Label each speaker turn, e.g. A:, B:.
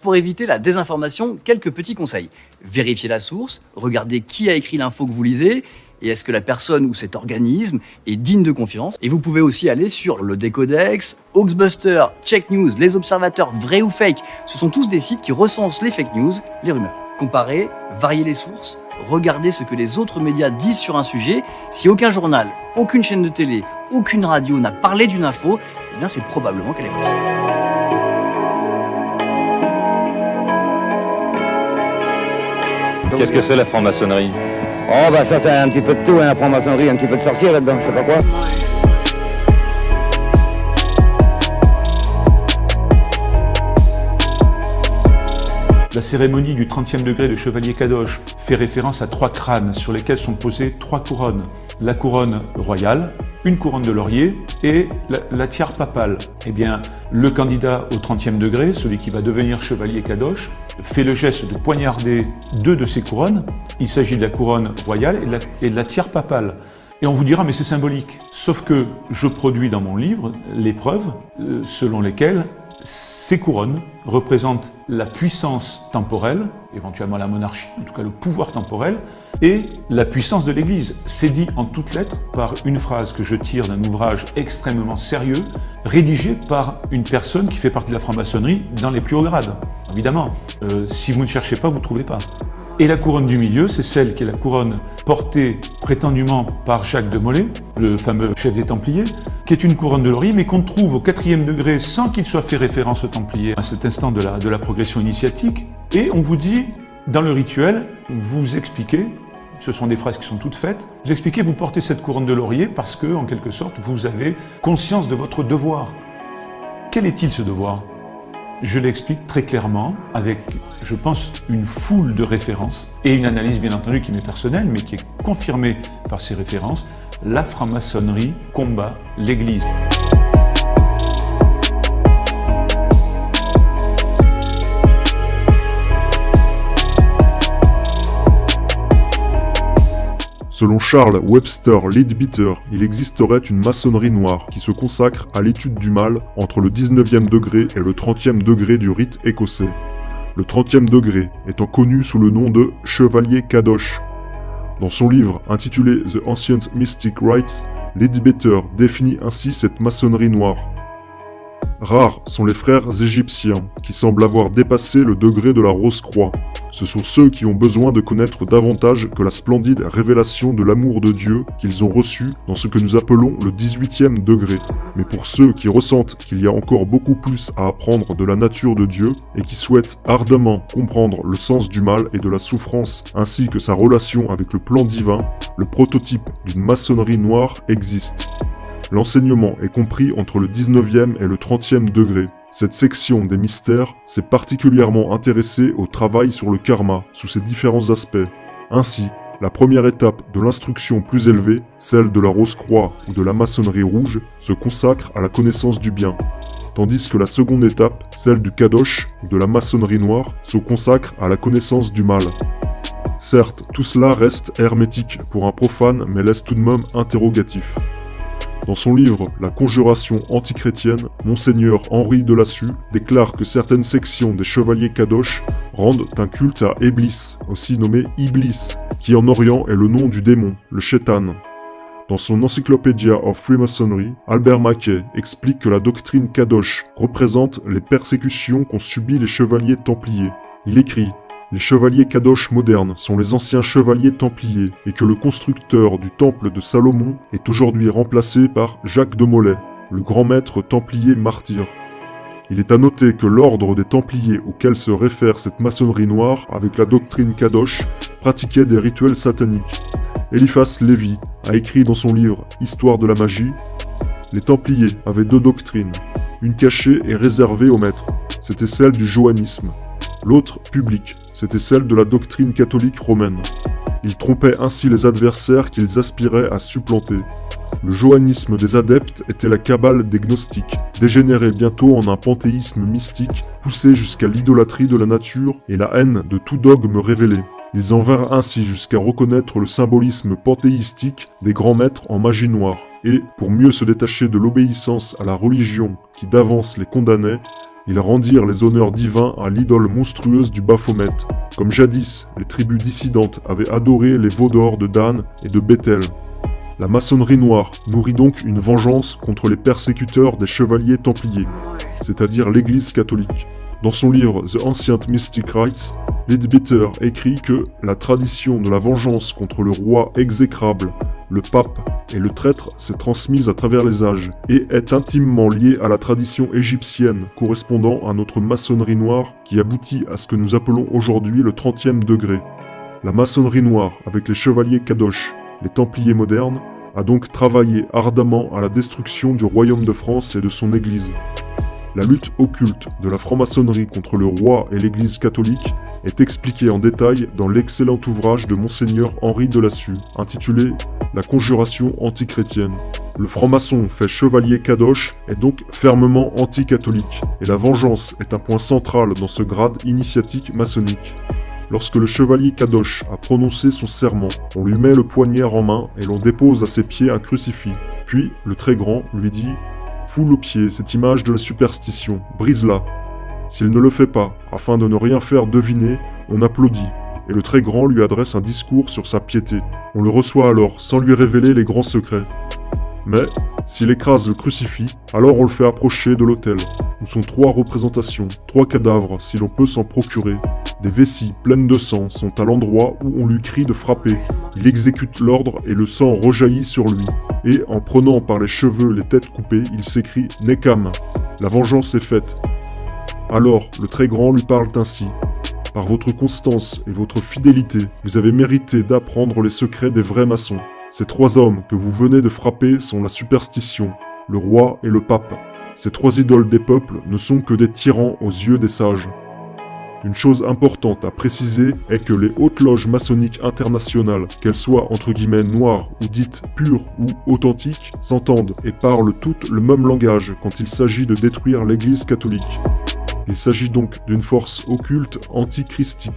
A: pour éviter la désinformation, quelques petits conseils. Vérifiez la source, regardez qui a écrit l'info que vous lisez, et est-ce que la personne ou cet organisme est digne de confiance. Et vous pouvez aussi aller sur le Décodex, Hoaxbuster, Check News, Les Observateurs, Vrai ou Fake. Ce sont tous des sites qui recensent les fake news, les rumeurs. Comparez, variez les sources, regardez ce que les autres médias disent sur un sujet. Si aucun journal, aucune chaîne de télé, aucune radio n'a parlé d'une info, eh bien c'est probablement qu'elle est fausse.
B: Qu'est-ce que c'est la franc-maçonnerie ?
C: Oh bah ça c'est un petit peu de tout, hein, la franc-maçonnerie, un petit peu de sorcier là-dedans, je sais pas quoi.
D: La cérémonie du 30e degré de Chevalier Kadosh fait référence à 3 crânes sur lesquels sont posées 3 couronnes. La couronne royale, une couronne de laurier et la tiare papale. Eh bien, le candidat au 30e degré, celui qui va devenir Chevalier Kadosh, fait le geste de poignarder 2 de ces couronnes. Il s'agit de la couronne royale et de la tiare papale. Et on vous dira, mais c'est symbolique. Sauf que je produis dans mon livre les preuves selon lesquelles ces couronnes représentent la puissance temporelle, éventuellement la monarchie, en tout cas le pouvoir temporel, et la puissance de l'Église. C'est dit en toutes lettres par une phrase que je tire d'un ouvrage extrêmement sérieux, rédigé par une personne qui fait partie de la franc-maçonnerie dans les plus hauts grades. Évidemment, si vous ne cherchez pas, vous ne trouvez pas. Et la couronne du milieu, c'est celle qui est la couronne portée prétendument par Jacques de Molay, le fameux chef des Templiers, qui est une couronne de laurier, mais qu'on trouve au 4e degré sans qu'il soit fait référence aux Templiers à cet instant de la progression initiatique. Et on vous dit, dans le rituel, vous expliquez, ce sont des phrases qui sont toutes faites, vous expliquez, vous portez cette couronne de laurier parce que, en quelque sorte, vous avez conscience de votre devoir. Quel est-il ce devoir ? Je l'explique très clairement avec, je pense, une foule de références et une analyse bien entendu qui m'est personnelle mais qui est confirmée par ces références. La franc-maçonnerie combat l'Église.
E: Selon Charles Webster Leadbeater, il existerait une maçonnerie noire qui se consacre à l'étude du mal entre le 19e degré et le 30e degré du rite écossais. Le 30e degré étant connu sous le nom de Chevalier Kadosh. Dans son livre intitulé The Ancient Mystic Rites, Leadbeater définit ainsi cette maçonnerie noire. Rares sont les frères égyptiens qui semblent avoir dépassé le degré de la Rose-Croix. Ce sont ceux qui ont besoin de connaître davantage que la splendide révélation de l'amour de Dieu qu'ils ont reçu dans ce que nous appelons le 18e degré. Mais pour ceux qui ressentent qu'il y a encore beaucoup plus à apprendre de la nature de Dieu et qui souhaitent ardemment comprendre le sens du mal et de la souffrance ainsi que sa relation avec le plan divin, le prototype d'une maçonnerie noire existe. L'enseignement est compris entre le 19e et le 30e degré. Cette section des mystères s'est particulièrement intéressée au travail sur le karma sous ses différents aspects. Ainsi, la première étape de l'instruction plus élevée, celle de la Rose-Croix ou de la maçonnerie rouge, se consacre à la connaissance du bien. Tandis que la seconde étape, celle du Kadosh ou de la maçonnerie noire, se consacre à la connaissance du mal. Certes, tout cela reste hermétique pour un profane mais laisse tout de même interrogatif. Dans son livre « La conjuration antichrétienne », Monseigneur Henri Delassus déclare que certaines sections des chevaliers Kadosh rendent un culte à Eblis, aussi nommé Iblis, qui en Orient est le nom du démon, le Shaitan. Dans son Encyclopedia of Freemasonry, Albert Mackay explique que la doctrine Kadosh représente les persécutions qu'ont subies les chevaliers templiers. Il écrit « Les chevaliers Kadosh modernes sont les anciens chevaliers templiers et que le constructeur du temple de Salomon est aujourd'hui remplacé par Jacques de Molay, le grand maître templier martyr. Il est à noter que l'ordre des templiers auquel se réfère cette maçonnerie noire avec la doctrine Kadosh pratiquait des rituels sataniques. Eliphas Lévy a écrit dans son livre « Histoire de la magie » « Les templiers avaient 2 doctrines, une cachée et réservée aux maîtres, c'était celle du johannisme. L'autre, publique, c'était celle de la doctrine catholique romaine. Ils trompaient ainsi les adversaires qu'ils aspiraient à supplanter. Le johannisme des adeptes était la cabale des gnostiques, dégénérée bientôt en un panthéisme mystique, poussé jusqu'à l'idolâtrie de la nature et la haine de tout dogme révélé. Ils en vinrent ainsi jusqu'à reconnaître le symbolisme panthéistique des grands maîtres en magie noire, et, pour mieux se détacher de l'obéissance à la religion qui d'avance les condamnait, Ils rendirent les honneurs divins à l'idole monstrueuse du Baphomet, comme jadis les tribus dissidentes avaient adoré les veaux d'or de Dan et de Bethel. La maçonnerie noire nourrit donc une vengeance contre les persécuteurs des chevaliers templiers, c'est-à-dire l'Église catholique. Dans son livre The Ancient Mystic Rites, Leadbeater écrit que la tradition de la vengeance contre le roi exécrable, le pape et le traître s'est transmise à travers les âges et est intimement liée à la tradition égyptienne correspondant à notre maçonnerie noire qui aboutit à ce que nous appelons aujourd'hui le 30e degré. La maçonnerie noire, avec les chevaliers Kadosh, les Templiers modernes, a donc travaillé ardemment à la destruction du royaume de France et de son Église. La lutte occulte de la franc-maçonnerie contre le roi et l'Église catholique est expliquée en détail dans l'excellent ouvrage de Monseigneur Henri Delassue, intitulé « La conjuration antichrétienne ». Le franc-maçon fait chevalier Kadosh est donc fermement anti-catholique, et la vengeance est un point central dans ce grade initiatique maçonnique. Lorsque le chevalier Kadosh a prononcé son serment, on lui met le poignard en main et l'on dépose à ses pieds un crucifix. Puis, le très grand lui dit « Foule aux pieds cette image de la superstition, brise-la ». S'il ne le fait pas, afin de ne rien faire deviner, on applaudit, et le très grand lui adresse un discours sur sa piété. On le reçoit alors sans lui révéler les grands secrets. Mais, s'il écrase le crucifix, alors on le fait approcher de l'autel, où sont 3 représentations, 3 cadavres si l'on peut s'en procurer. Des vessies pleines de sang sont à l'endroit où on lui crie de frapper. Il exécute l'ordre et le sang rejaillit sur lui. Et en prenant par les cheveux les têtes coupées, il s'écrie « Nekam ». La vengeance est faite. Alors, le très grand lui parle ainsi. Par votre constance et votre fidélité, vous avez mérité d'apprendre les secrets des vrais maçons. Ces 3 hommes que vous venez de frapper sont la superstition, le roi et le pape. Ces 3 idoles des peuples ne sont que des tyrans aux yeux des sages. Une chose importante à préciser est que les hautes loges maçonniques internationales, qu'elles soient entre guillemets noires ou dites pures ou authentiques, s'entendent et parlent toutes le même langage quand il s'agit de détruire l'Église catholique. Il s'agit donc d'une force occulte antichristique.